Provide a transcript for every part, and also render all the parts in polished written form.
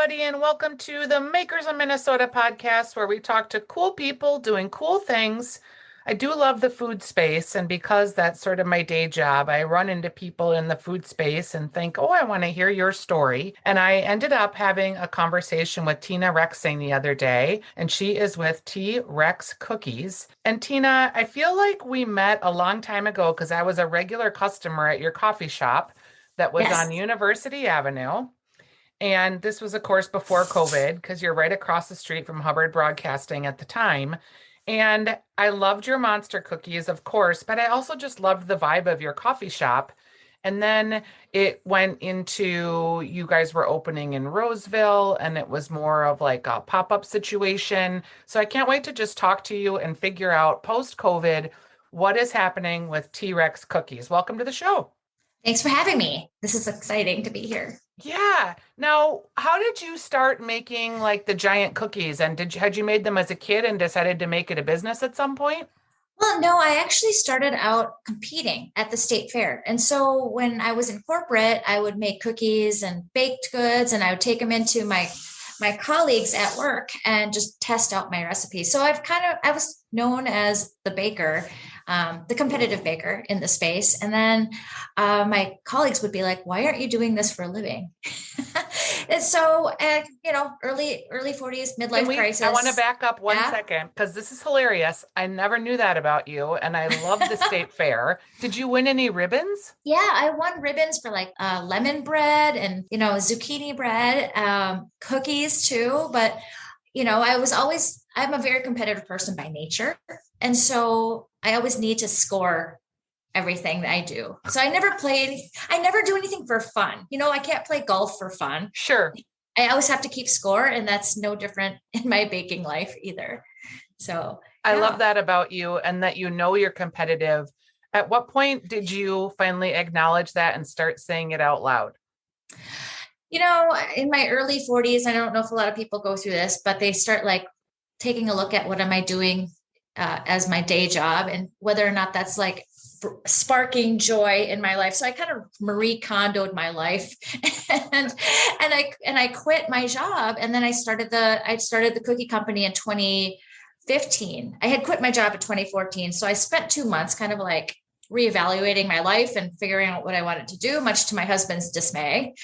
everybody, and welcome to the Makers of Minnesota podcast, where we talk to cool people doing cool things. I do love the food space, and because that's sort of my day job, I run into people in the food space and think, oh, I want to hear your story. And I ended up having a conversation with Tina Rexing the other day, and she is with T. Rex Cookies. And Tina, I feel like we met a long time ago because I was a regular customer at your coffee shop that was on Yes. University Avenue. And this was, of course, before COVID, because you're right across the street from Hubbard Broadcasting at the time. And I loved your monster cookies, of course, but I also just loved the vibe of your coffee shop. And then it went into you guys were opening in Roseville, and it was more of like a pop-up situation. So I can't wait to just talk to you and figure out post-COVID what is happening with T-Rex cookies. Welcome to the show. Thanks for having me. This is exciting to be here. Yeah. Now, how did you start making like the giant cookies? And had you made them as a kid and decided to make it a business at some point? Well, no, I actually started out competing at the state fair. And so when I was in corporate, I would make cookies and baked goods and I would take them into my colleagues at work and just test out my recipes. So I was known as the baker, the competitive baker in the space. And then my colleagues would be like, why aren't you doing this for a living? And so, early 40s, midlife I want to crisis. back up one Yeah. second because this is hilarious. I never knew that about you, and I love the state fair. Did you win any ribbons? Yeah, I won ribbons for like lemon bread and, zucchini bread, cookies too. But, I'm a very competitive person by nature. And so I always need to score everything that I do. So I never do anything for fun. I can't play golf for fun. Sure. I always have to keep score, and that's no different in my baking life either. So, I love yeah. that about you and that you know you're competitive. At what point did you finally acknowledge that and start saying it out loud? In my early 40s, I don't know if a lot of people go through this, but they start like taking a look at what am I doing as my day job and whether or not that's like sparking joy in my life. So I kind of Marie Kondoed my life and I quit my job. And then I started the cookie company in 2015. I had quit my job in 2014. So I spent 2 months kind of like reevaluating my life and figuring out what I wanted to do, much to my husband's dismay.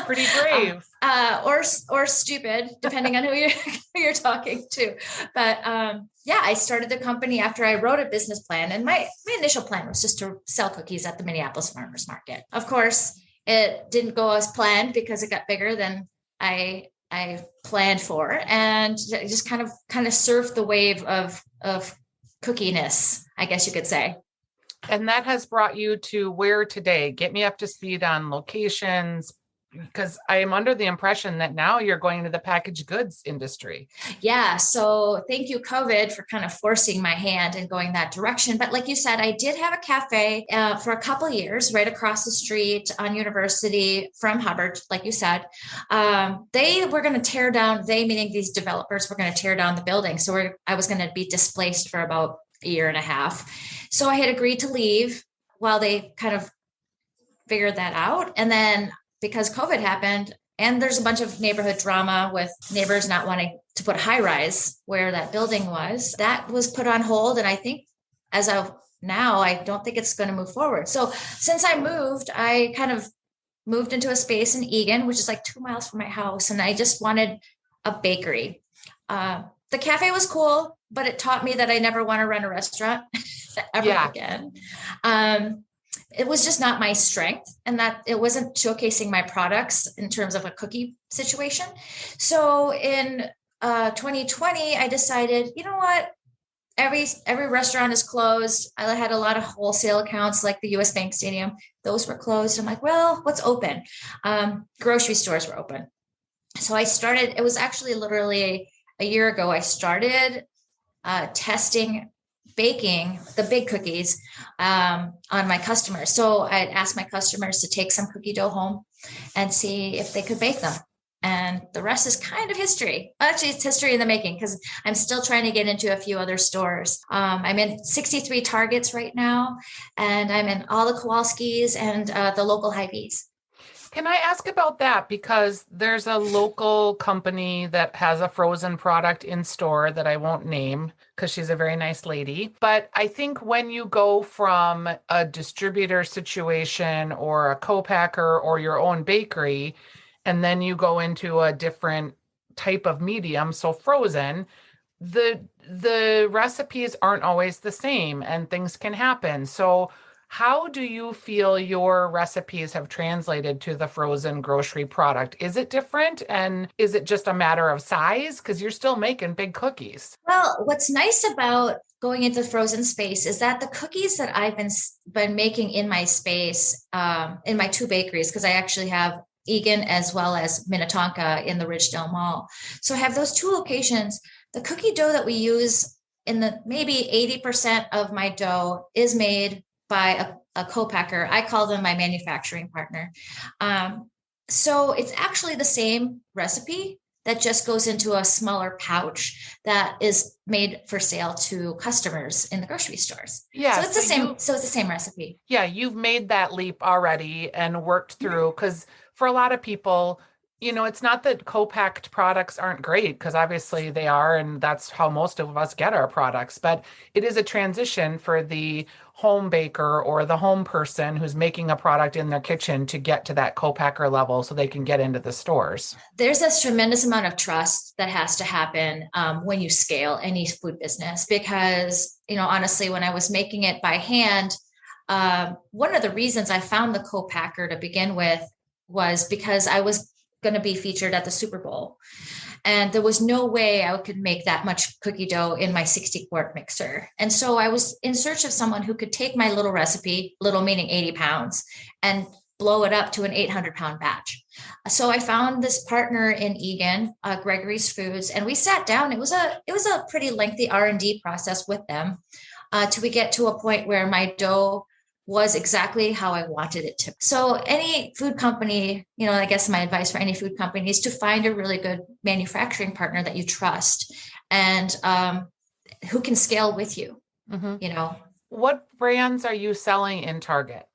Pretty brave. Or stupid, depending on who you're talking to. But yeah, I started the company after I wrote a business plan, and my initial plan was just to sell cookies at the Minneapolis Farmers Market. Of course, it didn't go as planned because it got bigger than I planned for, and just kind of surfed the wave of cookiness, I guess you could say. And that has brought you to where today? Get me up to speed on locations, because I am under the impression that now you're going to the packaged goods industry. Yeah. So thank you, COVID, for kind of forcing my hand and going that direction. But like you said, I did have a cafe for a couple of years right across the street on University from Hubbard, like you said. They were going to tear down, they meaning these developers were going to tear down the building. So I was going to be displaced for about a year and a half. So I had agreed to leave while they kind of figured that out. And then because COVID happened, and there's a bunch of neighborhood drama with neighbors not wanting to put high rise where that building was, that was put on hold. And I think as of now, I don't think it's going to move forward. So since I moved, I kind of moved into a space in Eagan, which is like 2 miles from my house. And I just wanted a bakery. The cafe was cool, but it taught me that I never want to run a restaurant ever again. It was just not my strength, and that it wasn't showcasing my products in terms of a cookie situation. So in 2020, I decided, you know what? Every restaurant is closed. I had a lot of wholesale accounts like the US Bank Stadium. Those were closed. I'm like, well, what's open? Grocery stores were open. So I started, it was actually literally a year ago, I started testing baking the big cookies on my customers. So I'd ask my customers to take some cookie dough home and see if they could bake them. And the rest is kind of history. Actually, it's history in the making because I'm still trying to get into a few other stores. I'm in 63 Targets right now, and I'm in all the Kowalskis and the local Hy-Vees. Can I ask about that? Because there's a local company that has a frozen product in store that I won't name because she's a very nice lady. But I think when you go from a distributor situation or a co-packer or your own bakery, and then you go into a different type of medium, so frozen, the recipes aren't always the same and things can happen. So how do you feel your recipes have translated to the frozen grocery product? Is it different? And is it just a matter of size? Because you're still making big cookies. Well, what's nice about going into the frozen space is that the cookies that I've been making in my space, in my two bakeries, because I actually have Egan as well as Minnetonka in the Ridgedale Mall. So I have those two locations. The cookie dough that we use in the maybe 80% of my dough is made by a co-packer. I call them my manufacturing partner. So it's actually the same recipe that just goes into a smaller pouch that is made for sale to customers in the grocery stores. Yeah, so it's the same. So it's the same recipe. Yeah, you've made that leap already and worked through because for a lot of people, it's not that co-packed products aren't great because obviously they are, and that's how most of us get our products. But it is a transition for the home baker or the home person who's making a product in their kitchen to get to that co-packer level so they can get into the stores. There's this tremendous amount of trust that has to happen when you scale any food business because, honestly, when I was making it by hand, one of the reasons I found the co-packer to begin with was because I was going to be featured at the Super Bowl. And there was no way I could make that much cookie dough in my 60-quart mixer. And so I was in search of someone who could take my little recipe, little meaning 80 pounds, and blow it up to an 800-pound batch. So I found this partner in Egan, Gregory's Foods, and we sat down. It was a pretty lengthy R&D process with them till we get to a point where my dough was exactly how I wanted it to. So any food company, I guess my advice for any food company is to find a really good manufacturing partner that you trust and who can scale with you, What brands are you selling in Target?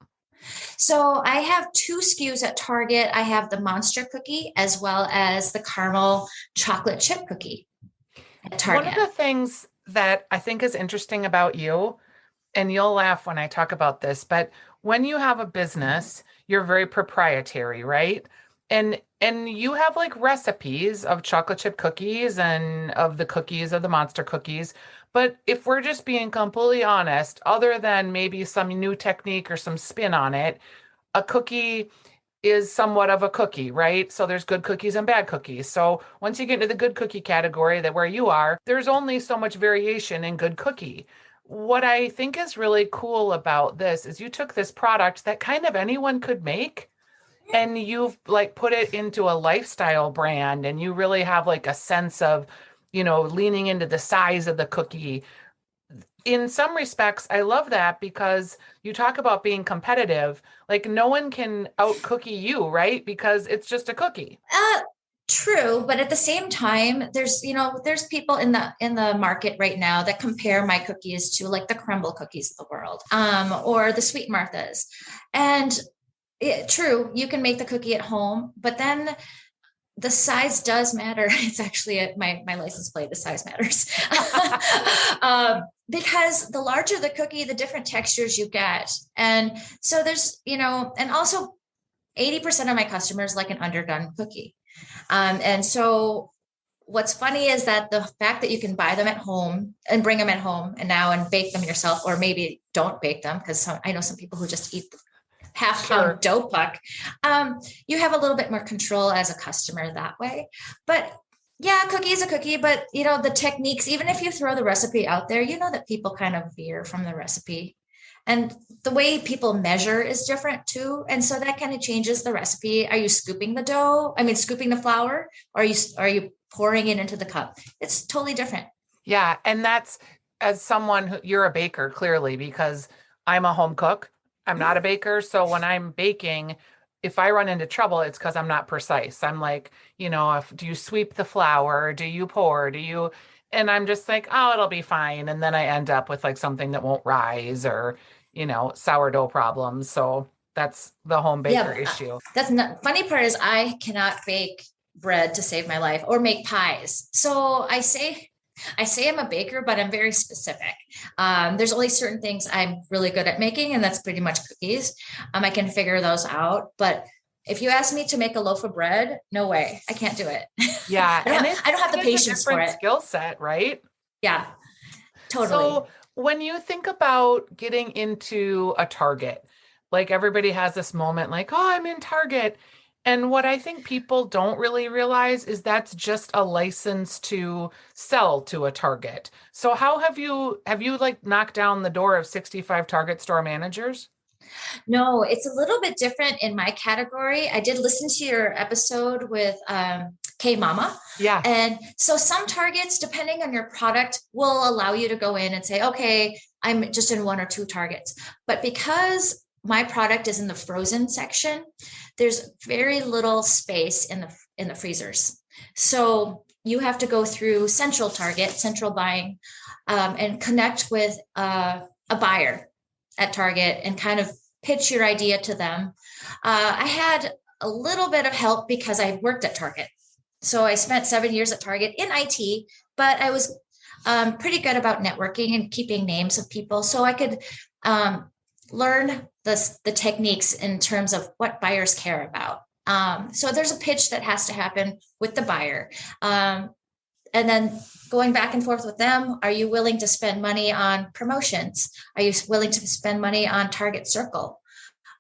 So I have two SKUs at Target. I have the Monster Cookie as well as the Caramel Chocolate Chip Cookie at Target. One of the things that I think is interesting about you, and you'll laugh when I talk about this, but when you have a business, you're very proprietary, right? And you have like recipes of chocolate chip cookies and of the Monster cookies. But if we're just being completely honest, other than maybe some new technique or some spin on it, a cookie is somewhat of a cookie, right? So there's good cookies and bad cookies. So once you get into the good cookie category that where you are, there's only so much variation in good cookie. What I think is really cool about this is you took this product that kind of anyone could make and you've like put it into a lifestyle brand and you really have like a sense of, leaning into the size of the cookie. In some respects, I love that because you talk about being competitive. Like no one can out cookie you, right? Because it's just a cookie. True, but at the same time, there's people in the market right now that compare my cookies to like the crumble cookies of the world, or the Sweet Marthas. And true, you can make the cookie at home, but then the size does matter. It's actually my license plate. The size matters because the larger the cookie, the different textures you get, and so there's and also 80% of my customers like an underdone cookie. And so what's funny is that the fact that you can buy them at home and bring them at home and bake them yourself, or maybe don't bake them because I know some people who just eat the half-pound dough puck. You have a little bit more control as a customer that way. But yeah, cookie is a cookie, but the techniques, even if you throw the recipe out there, that people kind of veer from the recipe. And the way people measure is different too. And so that kind of changes the recipe. Are you scooping scooping the flour? Or are you pouring it into the cup? It's totally different. Yeah. And that's as someone you're a baker, clearly, because I'm a home cook. I'm not a baker. So when I'm baking, if I run into trouble, it's because I'm not precise. I'm like, do you sweep the flour? Do you pour? And I'm just like, oh, it'll be fine. And then I end up with like something that won't rise or, sourdough problems. So That's the home baker issue. That's not funny part is I cannot bake bread to save my life or make pies. So I say I'm a baker, but I'm very specific. There's only certain things I'm really good at making, and that's pretty much cookies. I can figure those out. But if you ask me to make a loaf of bread, no way, I can't do it. Yeah. I don't have the patience for it. Skill set, right? Yeah, totally. So when you think about getting into a Target, like everybody has this moment like, oh, I'm in Target. And what I think people don't really realize is that's just a license to sell to a Target. So how have you like knocked down the door of 65 Target store managers? No, it's a little bit different in my category. I did listen to your episode with K Mama. Yeah. And so some Targets, depending on your product, will allow you to go in and say, okay, I'm just in 1 or 2 Targets. But because my product is in the frozen section, there's very little space in the freezers. So you have to go through central buying, and connect with a buyer at Target and kind of pitch your idea to them. I had a little bit of help because I worked at Target. So I spent 7 years at Target in IT, but I was pretty good about networking and keeping names of people. So I could learn the techniques in terms of what buyers care about. So there's a pitch that has to happen with the buyer. And then going back and forth with them, are you willing to spend money on promotions? Are you willing to spend money on Target Circle?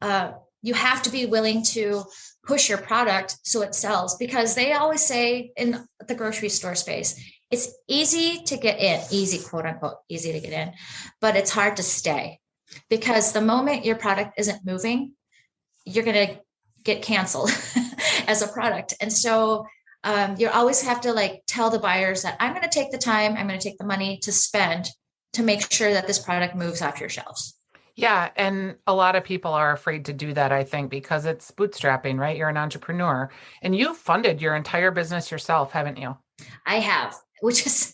You have to be willing to push your product so it sells, because they always say in the grocery store space, it's easy to get in, easy, quote unquote, easy to get in, but it's hard to stay, because the moment your product isn't moving, you're going to get canceled as a product. And so you always have to like tell the buyers that I'm going to take the time, I'm going to take the money to spend to make sure that this product moves off your shelves. Yeah. And a lot of people are afraid to do that, I think, because it's bootstrapping, right? You're an entrepreneur and you've funded your entire business yourself, haven't you? I have, which is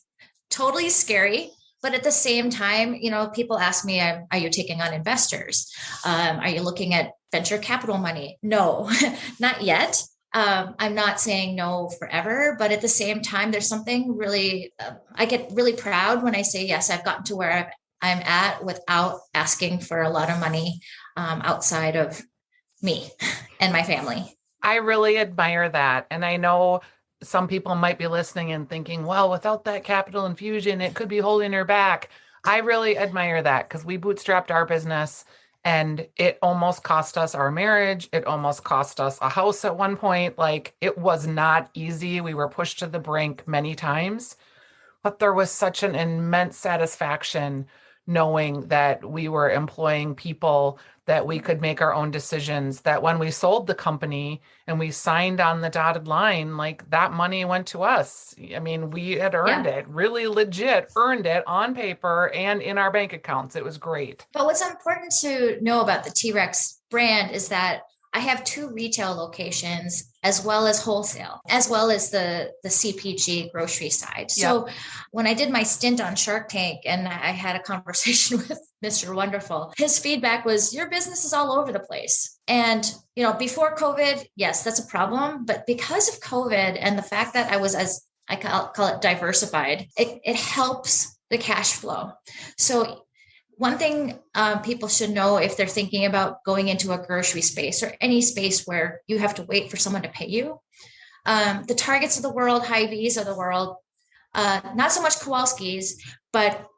totally scary. But at the same time, people ask me, are you taking on investors? Are you looking at venture capital money? No, not yet. I'm not saying no forever, but at the same time, there's something really, I get really proud when I say, yes, I've gotten to where I'm at without asking for a lot of money outside of me and my family. I really admire that. And I know some people might be listening and thinking, well, without that capital infusion, it could be holding her back. I really admire that because we bootstrapped our business and it almost cost us our marriage. It almost cost us a house at one point. Like, it was not easy. We were pushed to the brink many times, but there was such an immense satisfaction knowing that we were employing people, that we could make our own decisions, that when we sold the company and we signed on the dotted line, like that money went to us. I mean, we had earned it, really legit earned it on paper and in our bank accounts. It was great. But what's important to know about the T-Rex brand is that I have 2 retail locations as well as wholesale, as well as the CPG grocery side. So when I did my stint on Shark Tank and I had a conversation with Mr. Wonderful, his feedback was, your business is all over the place. And, before COVID, yes, that's a problem. But because of COVID and the fact that I was, as I call it, diversified, it helps the cash flow. So one thing people should know if they're thinking about going into a grocery space or any space where you have to wait for someone to pay you, the Targets of the world, Hy-Vees of the world, not so much Kowalski's, but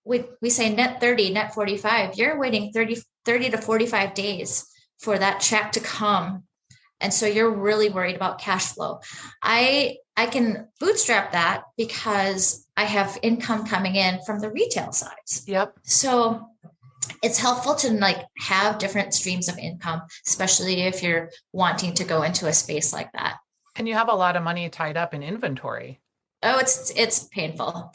we say net 30, net 45. You're waiting 30 to 45 days for that check to come. And so you're really worried about cash flow. I can bootstrap that because I have income coming in from the retail sides. Yep. So it's helpful to have different streams of income, especially if you're wanting to go into a space like that. And you have a lot of money tied up in inventory. Oh, it's painful.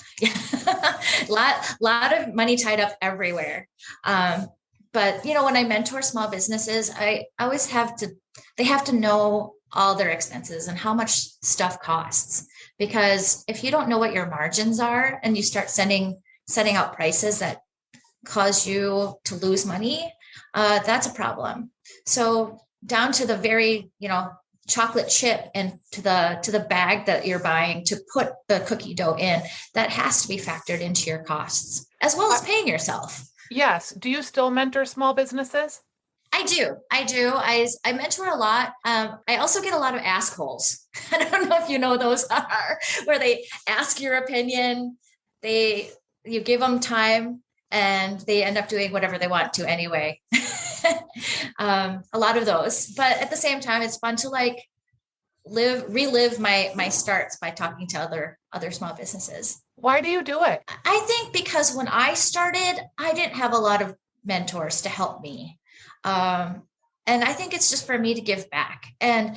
lot of money tied up everywhere. But when I mentor small businesses, I always they have to know all their expenses and how much stuff costs. Because if you don't know what your margins are and you start setting out prices that cause you to lose money, that's a problem. So down to the very, chocolate chip and to the bag that you're buying to put the cookie dough in, that has to be factored into your costs as well as paying yourself. Yes. Do you still mentor small businesses? I do. I do. I mentor a lot. I also get a lot of ask holes. I don't know if you know what those are, where they ask your opinion. You give them time and they end up doing whatever they want to anyway. A lot of those, but at the same time, it's fun to like relive my starts by talking to other small businesses. Why do you do it? I think because when I started, I didn't have a lot of mentors to help me. And I think it's just for me to give back. And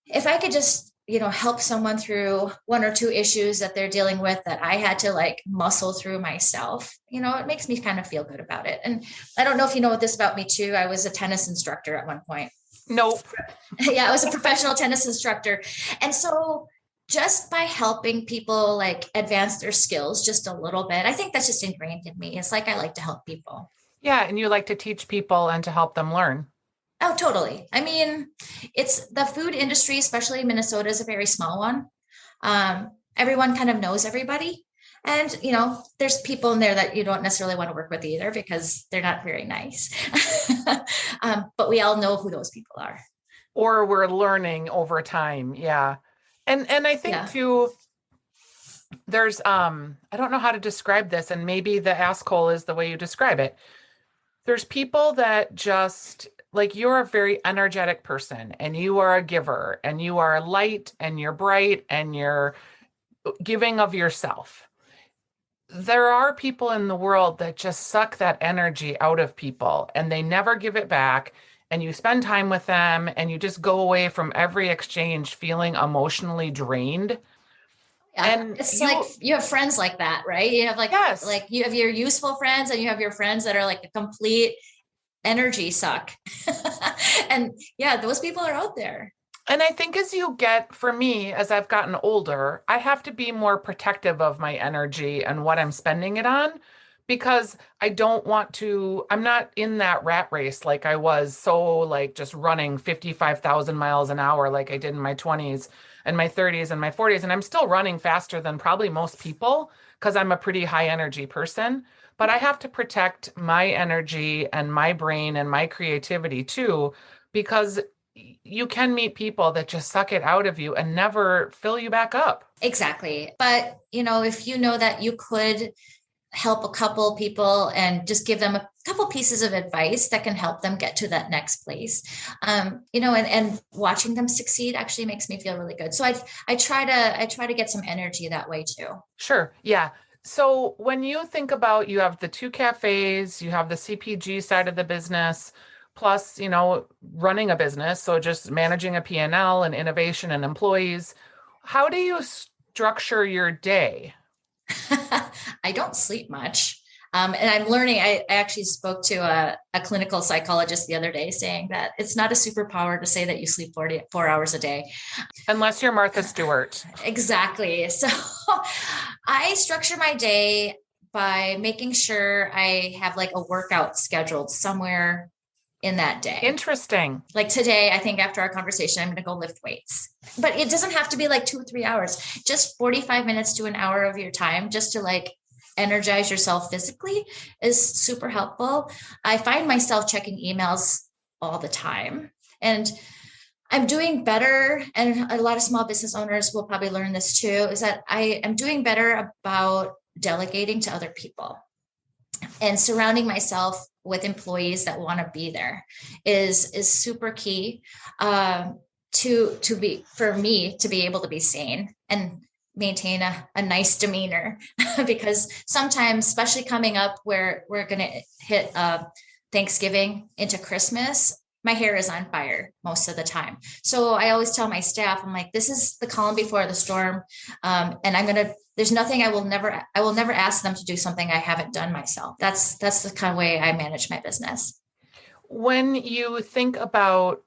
if I could just, help someone through one or two issues that they're dealing with that I had to like muscle through myself, it makes me kind of feel good about it. And I don't know if you know this about me too. I was a tennis instructor at one point. Nope. Yeah, I was a professional tennis instructor. And so just by helping people like advance their skills just a little bit, I think that's just ingrained in me. It's like I like to help people. Yeah. And you like to teach people and to help them learn. Oh, totally. I mean, it's the food industry, especially Minnesota, is a very small one. Everyone kind of knows everybody. And, there's people in there that you don't necessarily want to work with either because they're not very nice. But we all know who those people are. Or we're learning over time. Yeah. And I think too, there's, I don't know how to describe this, and maybe the asshole is the way you describe it. There's people that just, like, you're a very energetic person and you are a giver and you are light and you're bright and you're giving of yourself. There are people in the world that just suck that energy out of people and they never give it back. And you spend time with them and you just go away from every exchange feeling emotionally drained. Yeah, and it's like you have friends like that, right? You have like you have your useful friends and you have your friends that are like a complete energy suck. And yeah, those people are out there. And I think for me, as I've gotten older, I have to be more protective of my energy and what I'm spending it on, because I'm not in that rat race like I was, so like just running 55,000 miles an hour like I did in my 20s and my 30s and my 40s. And I'm still running faster than probably most people because I'm a pretty high energy person. But I have to protect my energy and my brain and my creativity too, because you can meet people that just suck it out of you and never fill you back up. Exactly. But, if you know that you could help a couple people and just give them a couple pieces of advice that can help them get to that next place, and watching them succeed actually makes me feel really good. So I try to get some energy that way too. Sure. Yeah. So when you think about, you have the 2 cafes, you have the CPG side of the business, plus, running a business. So just managing a P&L and innovation and employees. How do you structure your day? I don't sleep much. And I'm learning, I actually spoke to a clinical psychologist the other day saying that it's not a superpower to say that you sleep 4 hours a day. Unless you're Martha Stewart. Exactly. So I structure my day by making sure I have like a workout scheduled somewhere in that day. Interesting. Like today, I think after our conversation, I'm going to go lift weights, but it doesn't have to be like 2 or 3 hours, just 45 minutes to an hour of your time, just to like energize yourself physically is super helpful. I find myself checking emails all the time and I'm doing better. And a lot of small business owners will probably learn this too, is that I am doing better about delegating to other people and surrounding myself with employees that want to be there is super key for me to be able to be sane and maintain a nice demeanor. Because sometimes, especially coming up where we're going to hit Thanksgiving into Christmas, my hair is on fire most of the time. So I always tell my staff, I'm like, this is the calm before the storm. And there's nothing I will never ask them to do something I haven't done myself. That's the kind of way I manage my business. When you think about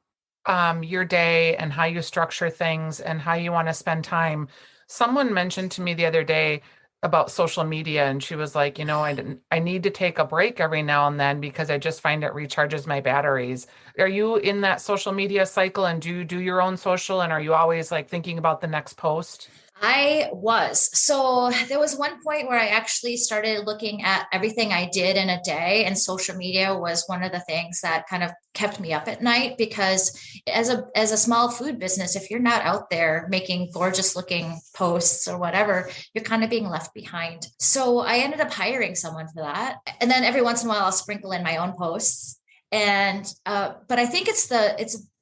your day and how you structure things and how you want to spend time, someone mentioned to me the other day about social media, and she was like, I need to take a break every now and then because I just find it recharges my batteries. Are you in that social media cycle, and do you do your own social, and are you always like thinking about the next post? I was. So there was one point where I actually started looking at everything I did in a day, and social media was one of the things that kind of kept me up at night because as a small food business, if you're not out there making gorgeous looking posts or whatever, you're kind of being left behind. So I ended up hiring someone for that. And then every once in a while I'll sprinkle in my own posts. And but I think it's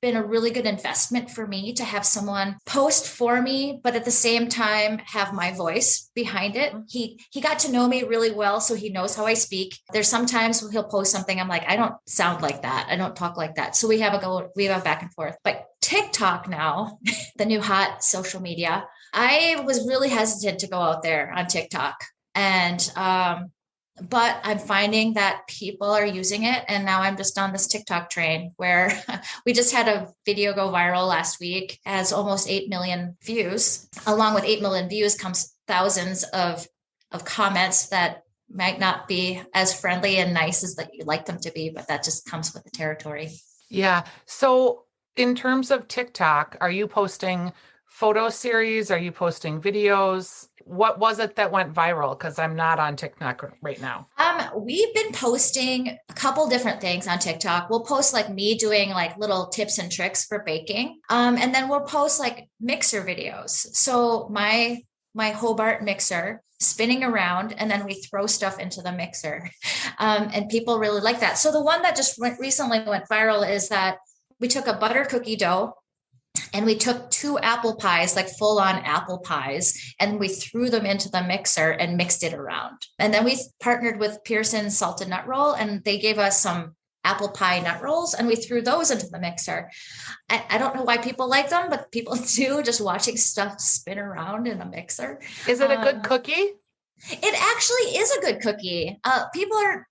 been a really good investment for me to have someone post for me, but at the same time have my voice behind it. He got to know me really well, so he knows how I speak. There's sometimes he'll post something, I'm like, I don't sound like that, I don't talk like that. So we have a back and forth. But TikTok now, the new hot social media, I was really hesitant to go out there on TikTok. And but I'm finding that people are using it. And now I'm just on this TikTok train where we just had a video go viral last week, has almost 8 million views. Along with 8 million views comes thousands of comments that might not be as friendly and nice as that you'd like them to be, but that just comes with the territory. Yeah. So in terms of TikTok, are you posting photo series? Are you posting videos? What was it that went viral? Because I'm not on TikTok right now. We've been posting a couple different things on TikTok. We'll post like me doing like little tips and tricks for baking. And then we'll post like mixer videos. So my Hobart mixer spinning around, and then we throw stuff into the mixer. And people really like that. So the one that just recently went viral is that we took a butter cookie dough, and we took 2 apple pies, like full on apple pies, and we threw them into the mixer and mixed it around. And then we partnered with Pearson's Salted Nut Roll, and they gave us some apple pie nut rolls, and we threw those into the mixer. I don't know why people like them, but people do, just watching stuff spin around in a mixer. Is it a good cookie? It actually is a good cookie. People are,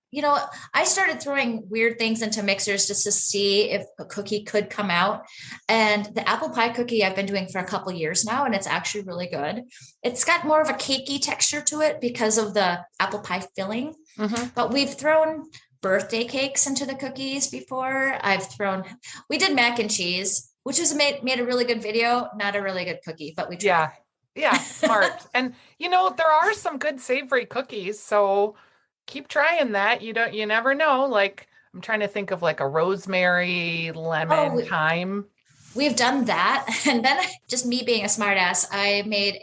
I started throwing weird things into mixers just to see if a cookie could come out. And the apple pie cookie I've been doing for a couple of years now, and it's actually really good. It's got more of a cakey texture to it because of the apple pie filling. Mm-hmm. But we've thrown birthday cakes into the cookies before. We did mac and cheese, which was made a really good video, not a really good cookie, but we tried. Yeah. Yeah, smart. And there are some good savory cookies, so keep trying that. You never know. Like I'm trying to think of like a rosemary, lemon, thyme. We've done that. And then just me being a smartass, I made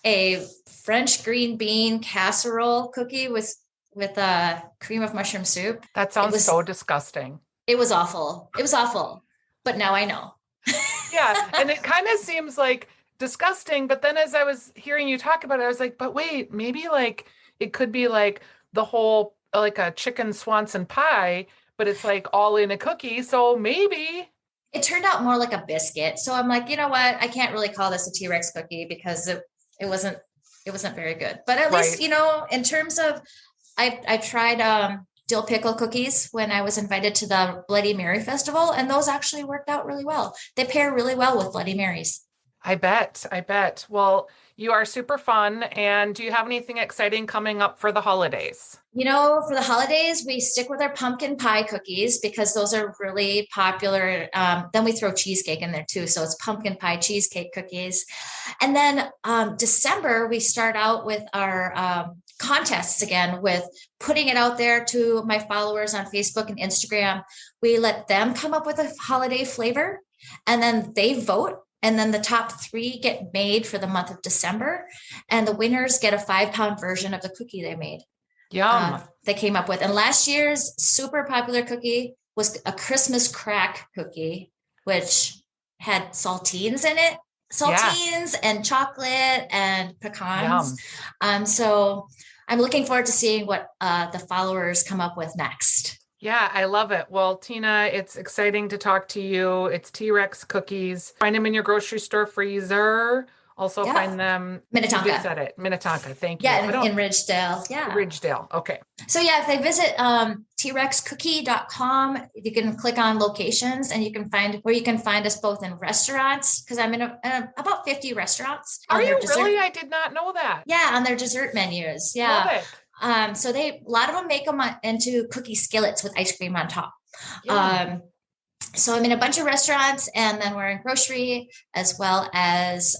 a French green bean casserole cookie with cream of mushroom soup. That sounds so disgusting. It was awful. It was awful. But now I know. Yeah, and it kind of seems like disgusting, but then as I was hearing you talk about it, I was like, but wait, maybe like it could be like the whole like a chicken Swanson pie, but it's like all in a cookie, so maybe it turned out more like a biscuit. So I'm like, you know what, I can't really call this a T-Rex cookie because it wasn't very good. But at least in terms of I tried dill pickle cookies when I was invited to the Bloody Mary festival, and those actually worked out really well. They pair really well with Bloody Marys. I bet. Well, you are super fun. And do you have anything exciting coming up for the holidays? For the holidays, we stick with our pumpkin pie cookies because those are really popular. Then we throw cheesecake in there too. So it's pumpkin pie cheesecake cookies. And then December, we start out with our contests again, with putting it out there to my followers on Facebook and Instagram. We let them come up with a holiday flavor, and then they vote. And then the top 3 get made for the month of December, and the winners get a 5-pound version of the cookie they made. Yum. They came up with. And last year's super popular cookie was a Christmas crack cookie, which had saltines in it. Saltines and chocolate and pecans. So I'm looking forward to seeing what the followers come up with next. Yeah, I love it. Well, Tina, it's exciting to talk to you. It's T-Rex cookies. Find them in your grocery store freezer also Yeah. find them? You Minnetonka. just said it. Minnetonka. Thank you. Yeah, in Ridgedale. Yeah. Ridgedale. Okay. So yeah, if they visit trexcookie.com, you can click on locations and you can find us both in restaurants, because I'm in about 50 restaurants. Are you really? I did not know that. Yeah, on their dessert menus. Yeah. Love it. So a lot of them make them into cookie skillets with ice cream on top. Yeah. So I'm in a bunch of restaurants, and then we're in grocery, as well as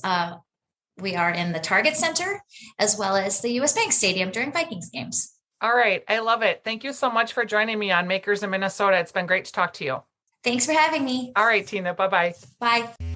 we are in the Target Center, as well as the US Bank Stadium during Vikings games. All right. I love it. Thank you so much for joining me on Makers in Minnesota. It's been great to talk to you. Thanks for having me. All right, Tina. Bye-bye. Bye.